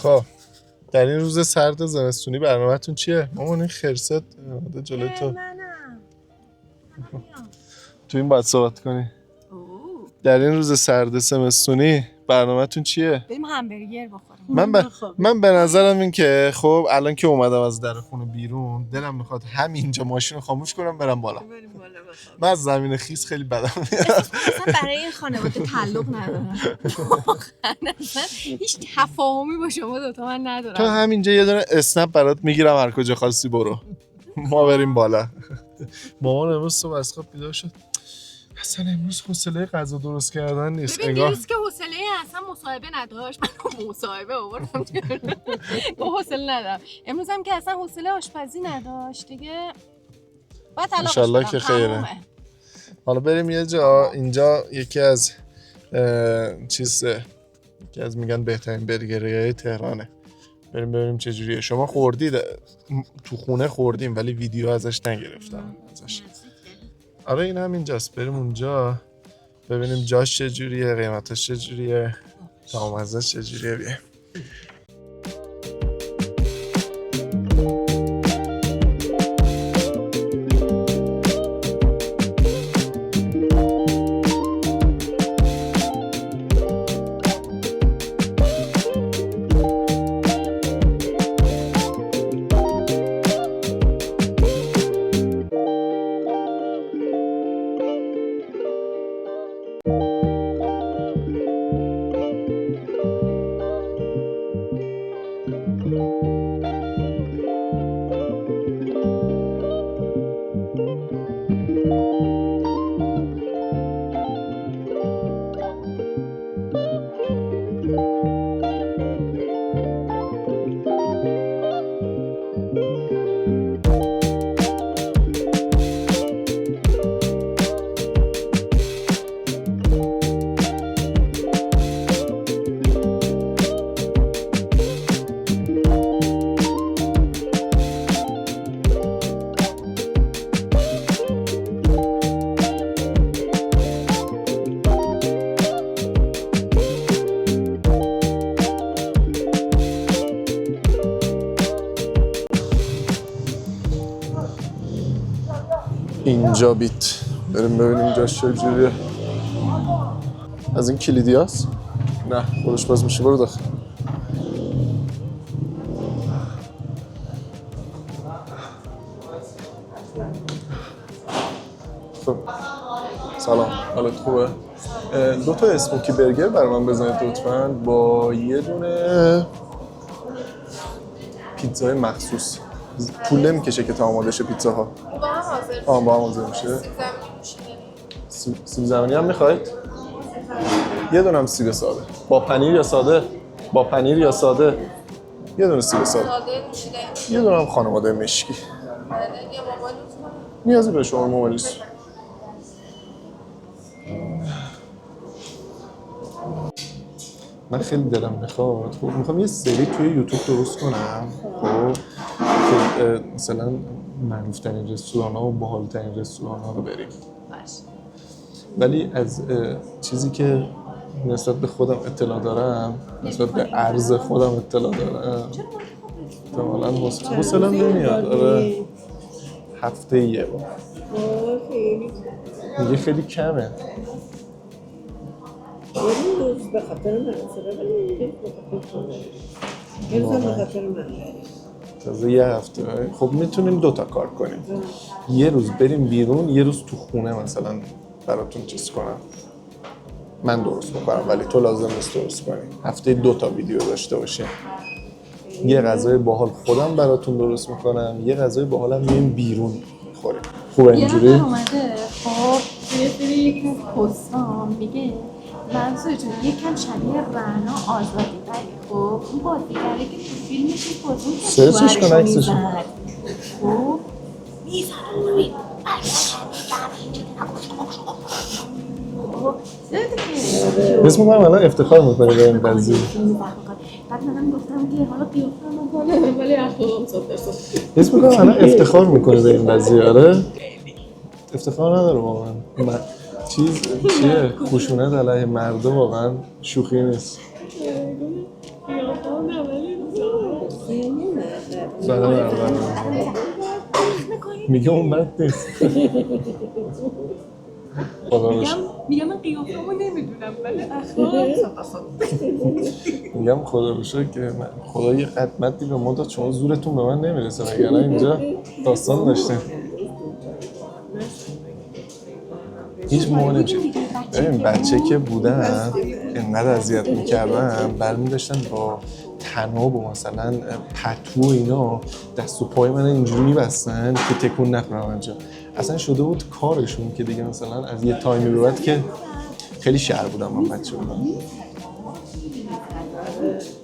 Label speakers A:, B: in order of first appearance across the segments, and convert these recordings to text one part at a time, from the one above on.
A: خب در این روز سرد زمستونی برنامه‌تون چیه؟ مامان این خرست اومده جلوی تو. تو این باید صحبت کنی. در این روز سرد زمستونی برنامه‌تون چیه؟
B: بریم همبرگر بخوریم.
A: من به نظرم این که خب الان که اومدم از در خونه بیرون دلم میخواد همینجا ماشین رو خاموش کنم برم بالا. من از زمین خیس خیلی بدم میاد.
B: اصلا برای این خانواده تعلق ندارم. هیچ تفاهمی با شما دوتا من ندارم.
A: تو همینجا یه دونه اسنپ برات میگیرم هر کجا خواستی برو. ما بریم بالا. مامان امروز صبح از خواب بیدار شد. اصلا امروز حوصله غذا درست کردن نیست.
B: ببین دیروز که حوصله اصلا مصاحبه نداشت، من مصاحبه آوردم. حوصله ندارم. امروز هم که اصلا حوصله آشپزی نداشت دیگه. بعد طلاقش بدم.
A: انشالله که خیره. حالا بریم یه جا، اینجا یکی از یکی از میگن بهترین برگرهای تهرانه. بریم ببینیم چه جوریه. شما خوردید؟ تو خونه خوردیم ولی ویدیو ازش نگرفتم ازش. آره این هم اینجاست. بریم اونجا ببینیم جاش چه جوریه، قیمتش چه جوریه، طعمش چه جوریه. بیایم. اینجا بیت. بریم ببینیم جاش چه جوریه. از این کلیدی هست؟ نه خودش باز میشه. برو داخل. خب سلام، حالت خوبه؟ 2 تا اسموکی برگر برای من بزنید لطفاً با یه دونه پیتزای مخصوص. طول نمیکشه که تا آماده شه پیتزاها. با هم حاضر میشه. سیب زمینی هم میخواید؟ یه دونه هم سیب ساده. با پنیر یا ساده؟ با پنیر یا ساده؟ یه دونه سیب ساده. یه دونه هم خانواده مشکی. نیازی به شما موبایل نیست. من خیلی دلم میخواد. خب میخوام یه سری توی یوتیوب درست کنم. خب که مثلا معروف‌ترین رستوران‌ها و باحال‌ترین رستوران‌ها رو بریم. ولی از چیزی که نسبت به خودم اطلاع دارم، نسبت به ارز خودم اطلاع دارم، احتمالاً حوصله‌ام نمیاد. آره هفته یه بار. دیگه خیلی کمه.
C: روز به خاطر مناسبه ولی به خاطر من
A: تازه یه هفته. خب میتونیم 2 تا کار کنیم. یه روز بریم بیرون، یه روز تو خونه مثلا براتون چیز کنم. من درست میکنم ولی تو لازم نیست درست کنی. هفته 2 تا ویدیو داشته باشیم. یه غذای باحال خودم براتون درست میکنم، یه غذای باحالم میریم بیرون میخوریم. خوبه اینجوری؟
B: یه نفر اومده خب توی سری یکی از پست‌ها میگه منصور جون یکم شبیه رعنا آزادی ولی خب اون بازیگره که تو فیلمش این پوزون
A: سرچش کن عکسش.
B: خب میزنم ببین
A: اسم من الان افتخار میکنه به این قضیه.
B: بعد منم گفتم که حالا قیافه‌مو کنه ولی اخلاقم صد%.
A: اسم میکنم الان افتخار میکنه به این قضیه. آره افتخار نداره واقعا. چیه خشونت علیه مرده واقعا شوخی نیست. بله. میگه اون بد نیست. خدا رو شکر.
B: میگم من قیافه‌مو نمیدونم ولی اخلاق
A: میگم خدا رو شکر که خدا یه خدمتی به ما داد، شما زورتون به من نمیرسه، وگرنه اینجا داستان داشتیم. هیچ موقع نمیشه. ببین بچه که بودن اینقدر اذیت میکردن، برمی‌داشتن با تناب و مثلا پتو و اینا دست و پای من اینجوری میبستن که تکون نخورم اینجا. اصلا شده بود کارشون که دیگه مثلا از یه تایمی به بعد که خیلی شهر بودم من بچه بودم.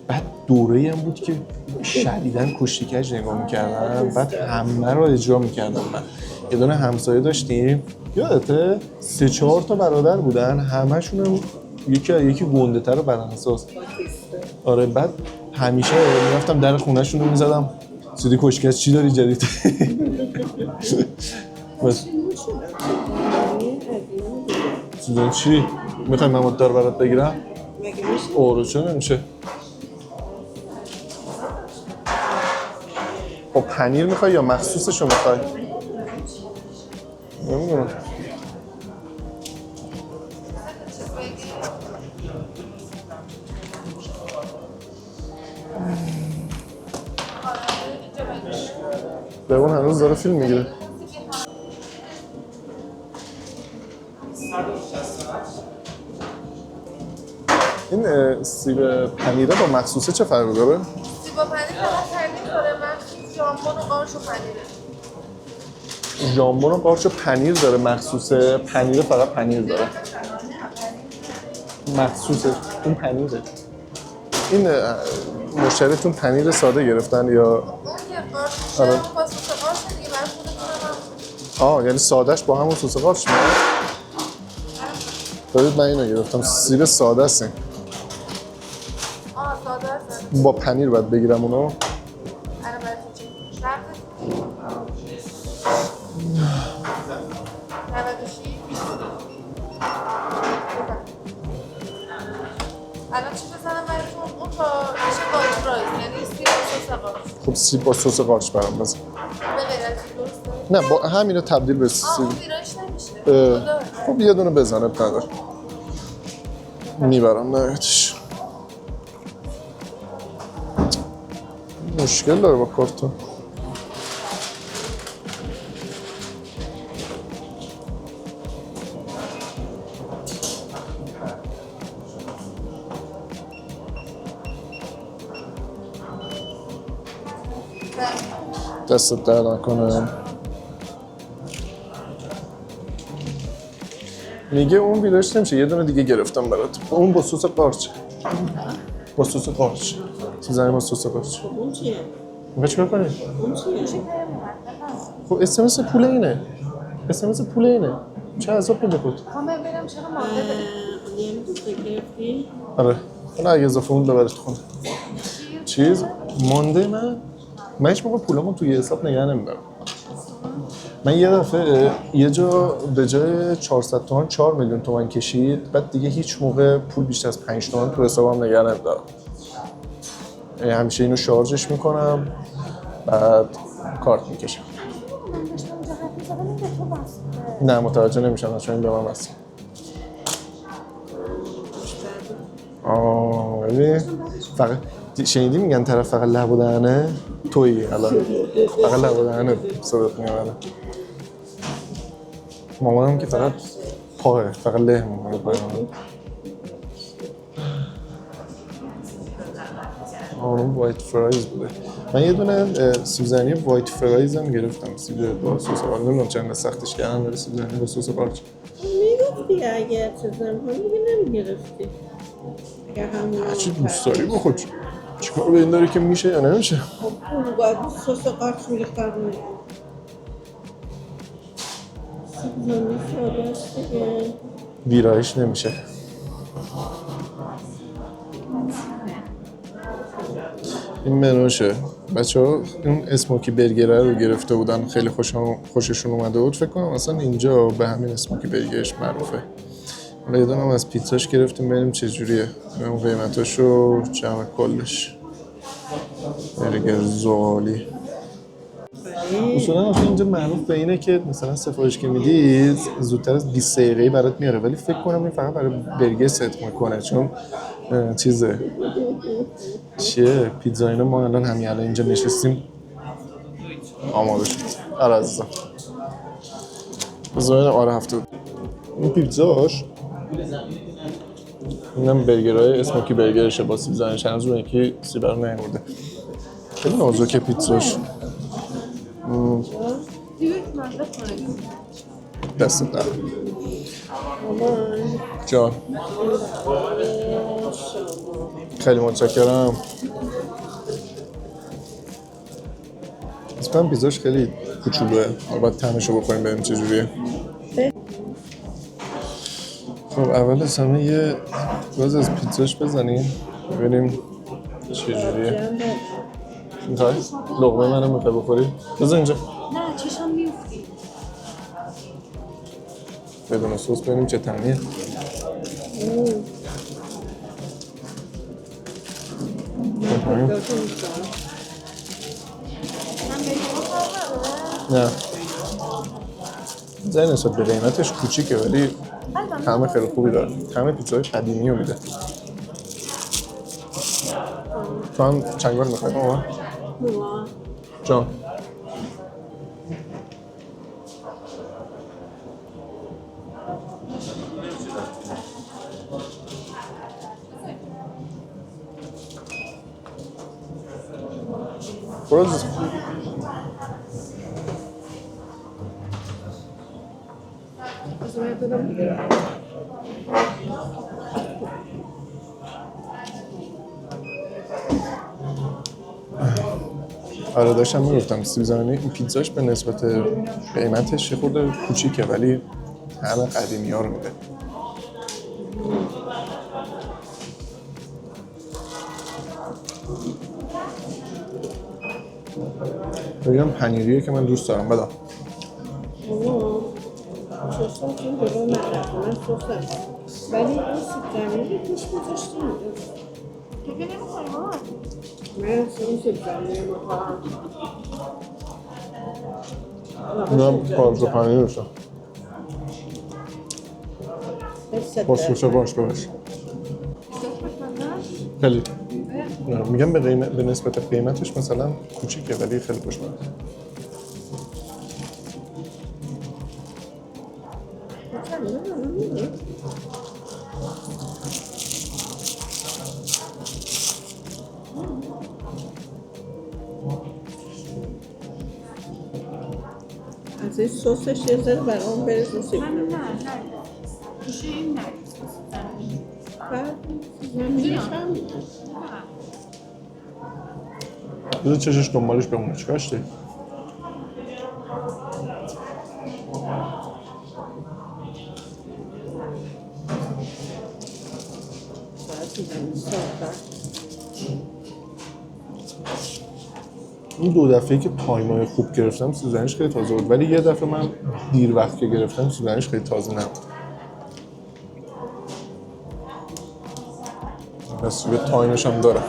A: بعد دوره‌ای هم بود که شدیداً کشتی کج نگاه میکردن، بعد همه رو اجرا میکردم. من یه دونه همسایه داشتیم، یادته 3-4 تا برادر بودن، همه‌شون هم یکی گنده تر بدن اساس. آره بعد همیشه میرفتم در خونه‌شون رو میزدم، سیدی کشکش چی داری جدید؟ بس سیدی چی؟ میخوای من مدار برات بگیرم؟
C: مگه میشه؟
A: اوه چه نمیشه. خب پنیر میخوای یا مخصوصشو میخوای؟ نمیدونم. ببون هنوز داره فیلم میگیره. این سیب پنیره با مخصوصه چه فرقی داره؟
D: سیب و پنیر فقط پنیر داره، مخصوص ژامبون و قارچ و پنیره.
A: ژامبون و قارچ و پنیر داره، مخصوصه پنیر فقط پنیر داره. مخصوصه اون پنیره. این مشتریتون پنیر ساده گرفتن یا؟
D: اون که قارچ
A: آره.
D: با سس قارچ دیگه برای خودتون هم.
A: یعنی سادهش با همون سس قارچ میاد؟ دارید من اینو گرفتم، سیب ساده است این.
D: ساده است.
A: با پنیر باید بگیرم اونو.
D: الان برای چی؟ شرطش 96. الان چی بزنم براتون؟ اون تا میشه با رایز، یعنی سیب و سس قارچ.
A: خب سیب با سس قارچ برام بزن.
D: به غیر از این درسته؟
A: نه با همینو تبدیل به سیب.
D: اون ویرایش نمیشه.
A: خب یه دونه بزنه نداره. میبرم نهایتش. مشکل داره با کارتون. دستت درد نکنه. میگه اون ویرایش نمیشه، یه دونه دیگه گرفتم برات. اون با سس قارچ. با سس قارچ. چیزایی با سس قارچ.
C: اون چیه؟
A: میخوای چیکار کنی؟
C: اون چیه؟
A: خب اسمس پول اینه. اسمس پول اینه. چه عذاب پیدا کنی؟
D: میخوام ببینم چرا مانده داره.
C: یعنی دوست گرفتی؟
A: آره. حالا اگه اضافه اون ببرید خونه. چیز مانده من هیچ موقع پولامو توی حساب نگه نمیدارم. من یه دفعه یه جا به جای 400 تومن 4 میلیون تومن کشید، بعد دیگه هیچ موقع پول بیشتر از 5 تومن تو حسابم نگه نمیدارم. همیشه اینو شارژش میکنم بعد کارت میکشم.
B: من داشتم اونجا حرف می‌زدم این به تو بسته.
A: نه متوجه نمیشم چون این به من بسته. ببین فقط شنیدی میگن طرف فقط لب و دهنه؟ تویی الان فقط لب و دهنه صدات میاد. مامانم که فقط پاه، فقط له میکنه پای اون وایت فرایز بوده. من یه دونه سیب زمینی وایت فرایز هم گرفتم، سیب با سس قارچ. نمیدونم چند سختش کردن داره سیب زمینی با سس قارچ.
C: میگفتی اگر چیزم هم نمیگرفتی. اگر همون
A: هرچی دوست داری بخور. چیکار به این داری که میشه یا نمیشه؟
C: خب اون باید سس قارچ میگفتن روی سیب زمینی ساده است دیگه.
A: ویرایش نمیشه. این منوشه. بچه‌ها اون اسموکی برگره رو گرفته بودن، خیلی خوششون اومده بود. فکر کنم اصلا اینجا به همین اسموکی برگرش معروفه. حالا یه دونه هم از پیتزاش گرفتیم ببینیم چه جوریه. اون قیمتاشو جمع کلش. برگر زغالی. اصولا آخه اینجا معروف به اینه که مثلا سفارش که میدی زودتر از 20 دقیقه‌ای برات میاره، ولی فکر کنم این فقط برای برگر ست میکنه، چون چیزه چیه پیتزا اینا ما همین الان اینجا نشستیم آماده شد. آره عزیزم بذارین. آره هفته این پیتزاش اینم برگرهای اسموکی برگرشه با سیب زمینی، چند روز یکی سیب رو نیورده. خیلی نازکه پیتزاش. دستت در جان. خیلی متشکرم. اسمم پیتزاش خیلی کوچولوه، باید طعمشو بخوریم ببینیم چجوریه. خب اول از همه یه باز از پیتزاش بزنیم ببینیم چجوریه. میخوای؟ لقمه منم میخوای بخوری؟ بذار اینجا.
B: نه چشم میفتی.
A: بدون سس ببینیم چه طعمیه. نه زنی نسبت به قیمتش کوچیکه ولی طعم خیلی خوبی داره. طعم پیتزای قدیمی رو میده. تو هم چنگال میخوای ماما؟ جان برو آره داشتم میگفتم سیب زمینی این پیتزاش به نسبت قیمتش یه خورده کوچیکه ولی همه قدیمی ها رو میده. بگم پنیریه که من دوست دارم. بدا
C: سوسم این درو نرفت من سوسم ولی این سیب زمینی توش میذاشتی
B: دیگه نمیخوایی مامان؟
C: من اصلا این سیب زمینی میخوام.
A: اینم پارچه پنیر داشتم با سوسه باش ببش خیلی میگم به نسبت قیمتش مثلا کوچیکه ولی خیلی خوشمزه.
C: از این سسش یه ذره برام بریز نصیب
B: من
C: کنم.
B: نه توش این نریز
C: بعد زمینش هم
A: بذار چشش دنبالش بمونه. چیکارش داری؟ این دو دفعه‌ای که تایمای خوب گرفتم سیزنش خیلی تازه بود، ولی یه دفعه من دیر وقت که گرفتم سیزنش خیلی تازه نبود. پس یه تایمش هم داره.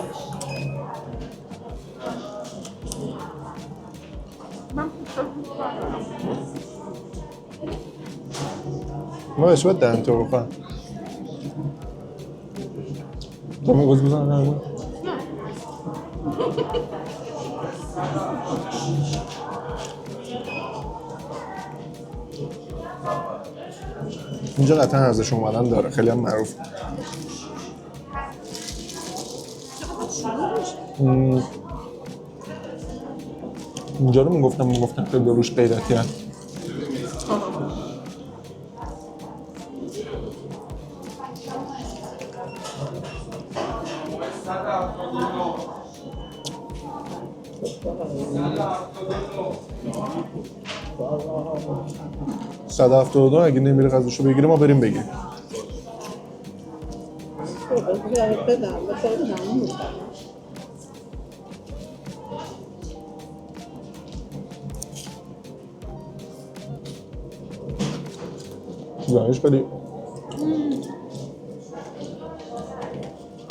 A: ما بهش باید دهنتو بخورم. تو میگوز بزنم نرمون؟ اینجا قطعا ارزش اومدن داره، خیلی هم معروف. اینجا رو میگفتم خیلی روش غیرتی هست. $172 اگه نمیره غذاشو بگیره ما بریم بگیریم.
C: بدم بخواه تمام میکنم.
A: زنش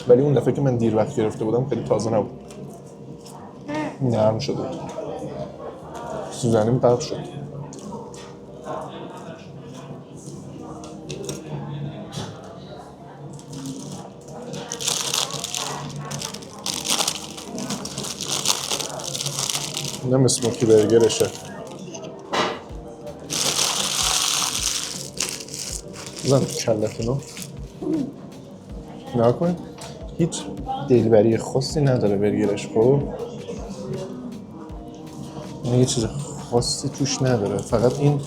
A: ولی اون دفعه که من دیر وقت گرفته بودم خیلی تازه نبود. نرم شده بود. سوزنیم برق شد. اینم اسموکی برگرشه. بزن تو کلت اینو. نگاه کن. هیچ دلبری خاصی نداره برگرش. خب یه چیز خاصی توش نداره، فقط این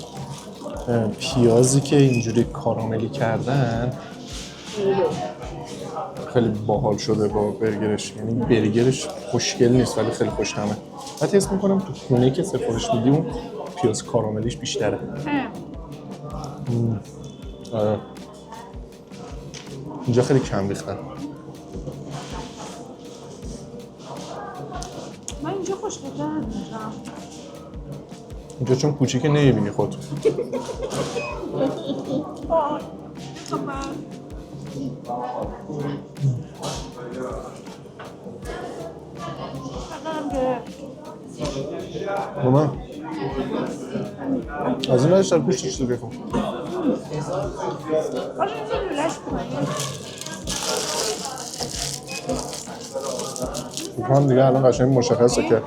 A: پیازی که اینجوری کاراملی کردن خیلی باحال شده با برگرش. یعنی برگرش خوشگل نیست ولی خیلی خوش‌طعمه. حتی حس می‌کنم تو خونه که سفارش میدیم اون پیاز کاراملیش بیشتره. آره. اینجا خیلی کم ریختن.
B: من اینجا خوشگل‌تر
A: اینجا چون کوچیکه نمی‌بینی خود. ماما از این برش در پوشتش رو بکن.
B: باشه اینجا لولش کنیم.
A: هم دیگه الان قشنگ مشخصه که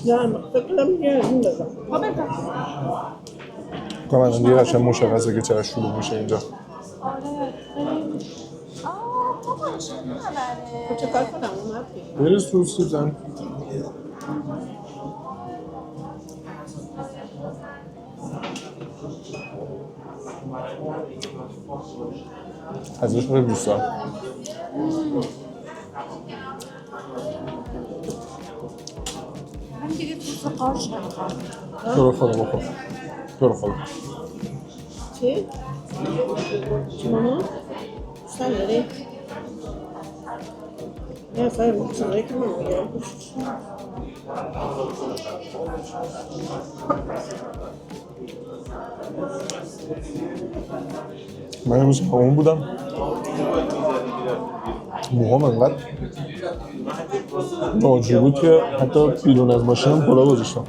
C: نه فکر کنم یه این بزن.
A: کنم الان دیگه قشنگ مشخصه که چرا شروع میشه اینجا.
B: آره بابا چه خبره؟
C: چه کار کنم اومد؟
A: بریز تو سیب زن. ازش خیلی دوست دارم.
B: من دیگه توست قارچ نمیخوام.
A: تو رو خدا بخور. تو رو خدا.
C: چی؟ ماما؟ سال داری؟ نه سال چیزایی که من میگم
A: من امروز همون بودم. موهام انقدر ناجور بود که حتی بیرون از ماشینم کلاه گذاشتم.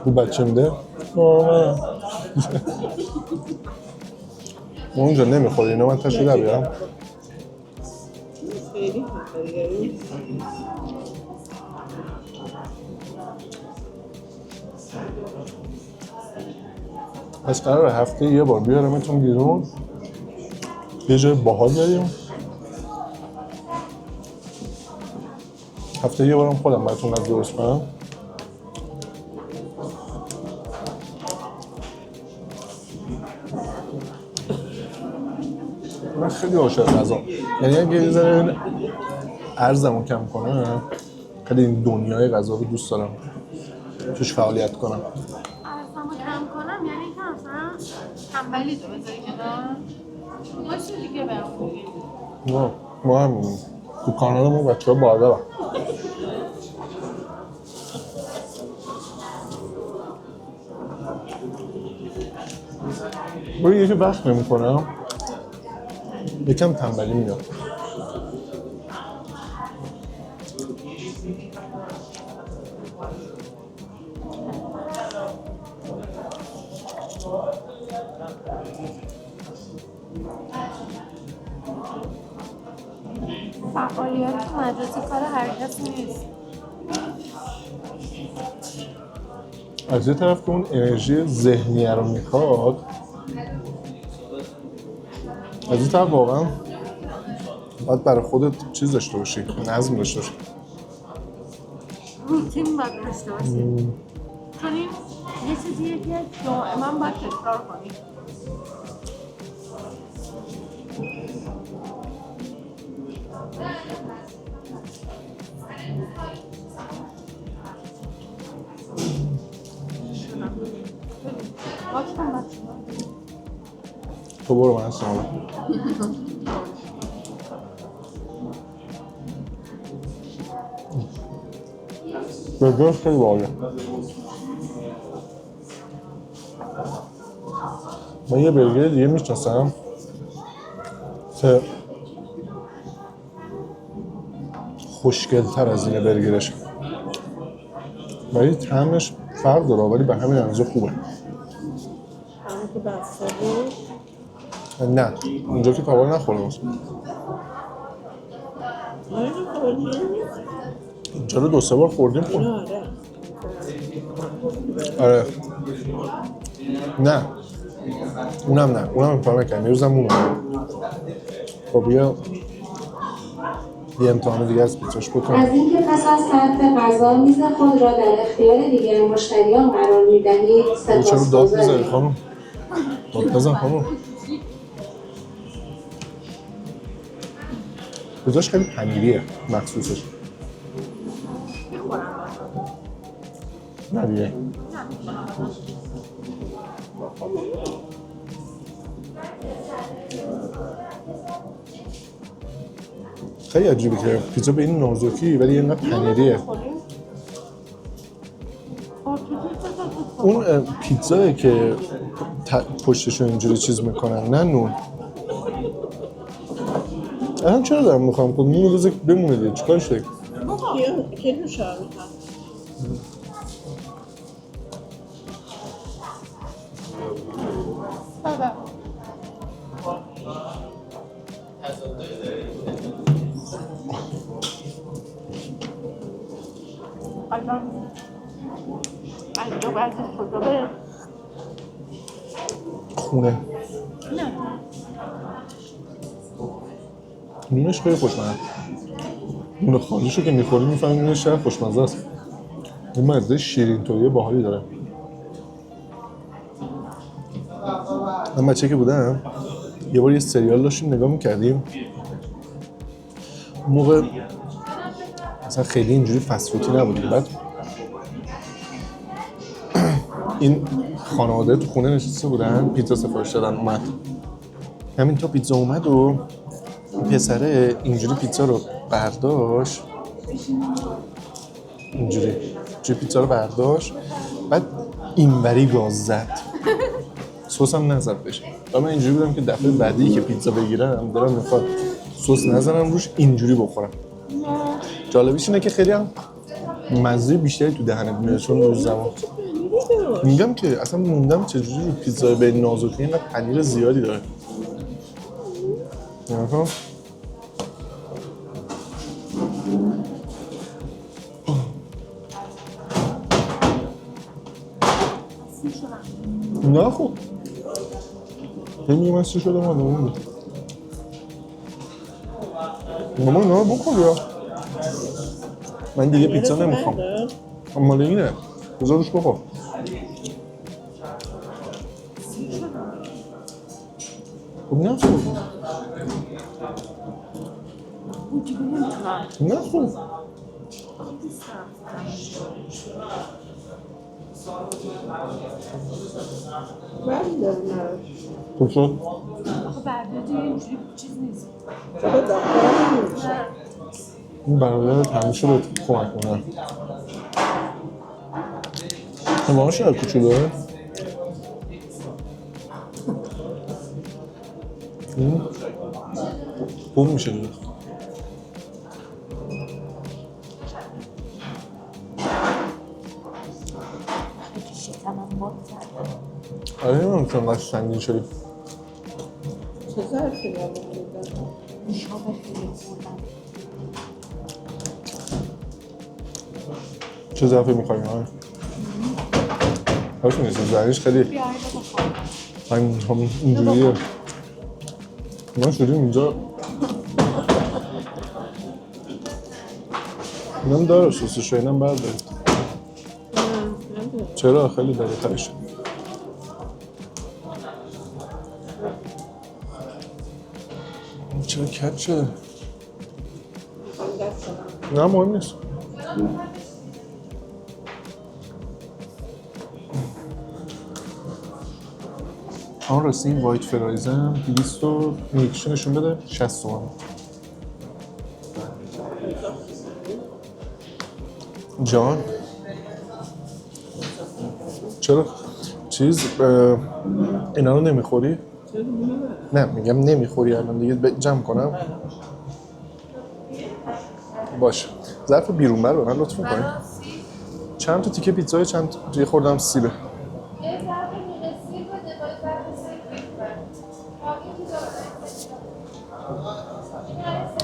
A: رو بچه میده ماما ما اونجا نمیخوری اینو من تشکیل در بیارم.
C: خیلی خیلی
A: پس قراره هفته یه بار بیارمتون بیرون یه جای باحال بریم. هفته یه بارم خودم براتون درست کنم. من خیلی عاشق غذا، یعنی اگه یه ذره ارزمو کم کنه خیلی این دنیای غذا رو دوست دارم توش فعالیت کنم.
B: ارزمو کم کنم یعنی که مثلا تنبلی تو بذاری کنار باشه دیگه برم خوبی.
A: ما هم تو کانال ما بچه ها باردارم. باید یکی وقت نمی کنم یکم تنبلی میاد.
B: فعالیت مجازی کار هر کسی نیست.
A: از یه طرف که اون انرژی ذهنیه رو میخواد، از یه طرف واقعا باید برای خودت چیز داشته باشی، نظم داشته باشی.
B: روتین باید داشته باشی. چون این یه چیزیه که دائما باید تکرار کنی.
A: تو برو من هستم حالا. برگرش خیلی باحاله. من یه برگر دیگه میشناسم که خوشگل‌تر از اینه برگرش، ولی طعمش فرق داره، ولی به همین اندازه خوبه.
C: همون که بسته بود.
A: نه اونجا که کابل نخوردم،
C: آره خوردیم؟
A: اینجا رو 2-3 بار خوردیم.
C: آره.
A: آره نه اونم کار نکردم، یه روزم موندم. خب یه امتحان دیگه از پیتزاش بکنم.
E: از اینکه پس از صرف غذا میز خود را در اختیار دیگر مشتریان قرار می‌دهید
A: چرا داد می‌زنی
E: سپاسگزاریم.
A: خانم؟ داد بزن خانم. پیتزاش خیلی پنیریه مخصوصش. نه دیگه. خیلی عجیبه که پیتزا به این نازکی ولی اینقدر پنیریه. اون پیتزایی که پشتشو اینجوری چیز میکنن، نه نون. الان چرا دارم میخوام؟ خب نون روزه بمونه دیگه، چیکار شده؟
C: کی نوشار میخواد؟
A: خونه. نونش خیلی خوشمزه. نون خالیشو که میخوری میفهمی نونش چقدر خوشمزه است. این مزه شیرین طوری باحالی داره. من بچه که بودم یه بار یه سریال داشتیم نگاه میکردیم. اون موقع مثلا خیلی اینجوری فسفوتی نبودیم. بعد این خانواده تو خونه نشسته بودن، پیتزا سفارش دادن، اومد. همین تا پیتزا اومد و پسره اینجوری پیتزا رو برداشت، اینجوری پیتزا رو برداشت، بعد اینوری گاز زد، سس هم نزد بهش. و من اینجوری بودم که دفعه بعدی که پیتزا بگیرم دارم میخواد سس نزنم روش، اینجوری بخورم. جالبیش اینه که خیلی هم مزه بیشتری تو دهنت میاد چون روز زمان. میگم که اصلا موندم چجوری رو پیتزا به نازکی اینقدر پنیر زیادی داره. نگاه نه خب میگه من سی شده مادم اون بود. مامان نه بکن یا من دیگه پیتزا نمیخوام. مال اینه بذار روش بخور. خب نه خب نه خب خوب شد؟
B: آخه برداری اینجوری چیز نیست.
A: این برادرت همیشه به کمک کنه. مامانش چقدر کوچولوه؟ خوب میشه دیگه. آره نمیدونم چون قصد سنگین شدی.
C: چه ظرفی نبودن؟
A: چه ظرفی میخوایی های؟ هاش میرسه زنیش خیلی هم اینجوریه. ما شدیم اینجا اینم داره سوسش اینم بردارید. چرا؟ خیلی داره ترش. چرا کج شده؟ نه مهم نیست. آن راستی این وایت فرایزم 200 و میکشو نشون بده 60 تومن. جان چرا چیز اینا رو نمیخوری؟ نه میگم نمیخوری الان دیگه جمع کنم. باشه. ظرف بیرونبر به من لطف می‌کنی؟
D: برای سی
A: چند تا تیکه پیتزای چند یه خوردم سیبه.
D: یه ظرف نیمه سیر بده با ظرف سیر بیرون.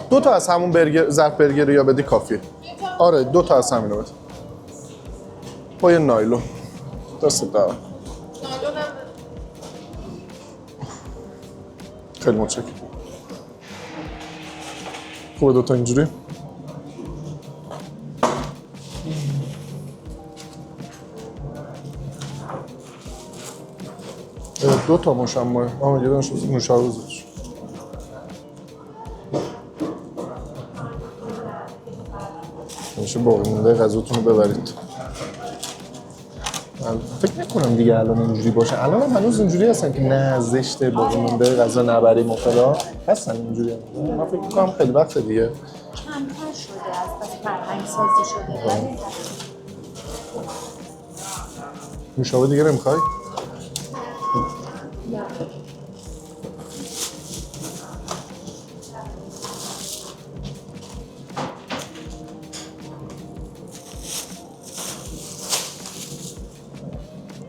A: دو تا از همون برگر ظرف برگر یا بدی کافیه. آره 2 تا از همینو بده. با یه نایلون. دست دارم.
D: نایلون هم
A: خیلی متشکرم. خوبه 2 تا اینجوری؟ دو تا مشمع. یه دانش نوشابه بزنش. میشه باقی مونده غذاتون رو ببرید. فکر نکنم دیگه الان اینجوری باشه. الان هم هنوز اینجوری هستن که نه زشته باقی مونده غذا نبریم و فلان. هستن اینجوری هم. من فکر می‌کنم خیلی وقت دیگه
B: کمتر شده از بس فرهنگ سازی شده ولی
A: نوشابه دیگه نمیخوای؟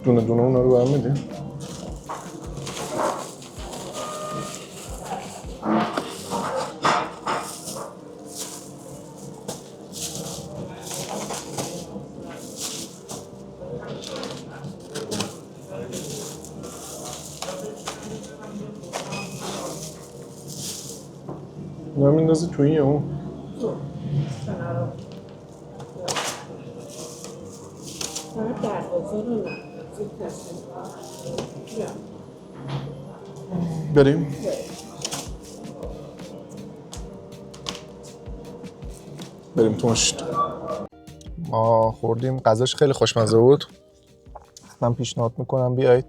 A: دونه دونه اونا رو برم میدی؟ اونا میندازی توی این یا اون؟
C: فقط دروازه رو نه زیر کسی
A: بریم؟ بریم تو ماشین. ما خوردیم غذاش خیلی خوشمزه بود. من پیشنهاد میکنم بیایید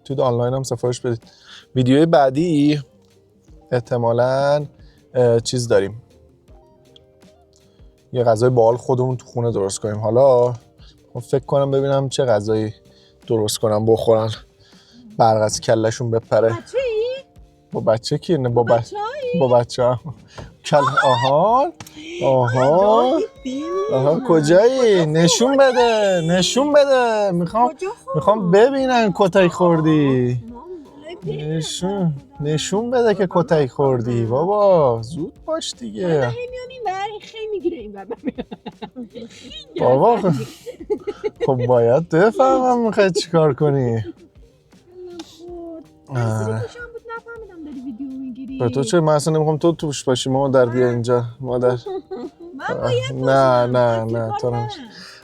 A: توی آنلاین هم سفارش بدید. ویدیوی بعدی احتمالاً چیز داریم، یه غذای باحال خودمون تو خونه درست کنیم. حالا فکر کنم ببینم چه غذایی درست کنم بخورن برق از کلشون بپره.
C: بچه‌ای؟
A: با بچه کی؟ نه با
C: بچه‌ای؟
A: با بچه ها کل. آها کجایی؟ نشون بده نشون بده. میخوام ببینن کتک خوردی. نشون بده که کتک خوردی بابا. زود باش دیگه.
C: میام این بر خیلی میگیره این بر
A: بابا خب باید بفهمم میخوای چیکار کنی.
C: آره بود نفهمیدم داری ویدیو میگیری.
A: به تو چه؟ من اصلا نمیخوام تو توش باشی. مادر بیا اینجا. مادر
C: من باید
A: نه تو نمیشه.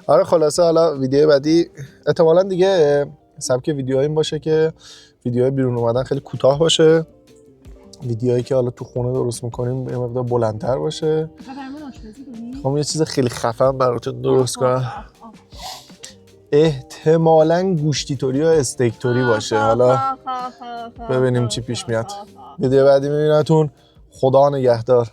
A: آره خلاصه حالا ویدیو بعدی احتمالاً دیگه سبک ویدیوها این باشه که ویدیوهای بیرون اومدن خیلی کوتاه باشه. ویدیوهایی که حالا تو خونه درست میکنیم یه مقدار بلندتر باشه. خب یه چیز خیلی خفن براتون درست کنم. احتمالاً گوشتی توری و استیک توری باشه. حالا ببینیم چی پیش میاد. ویدیو بعدی میبینتون. خدا نگهدار.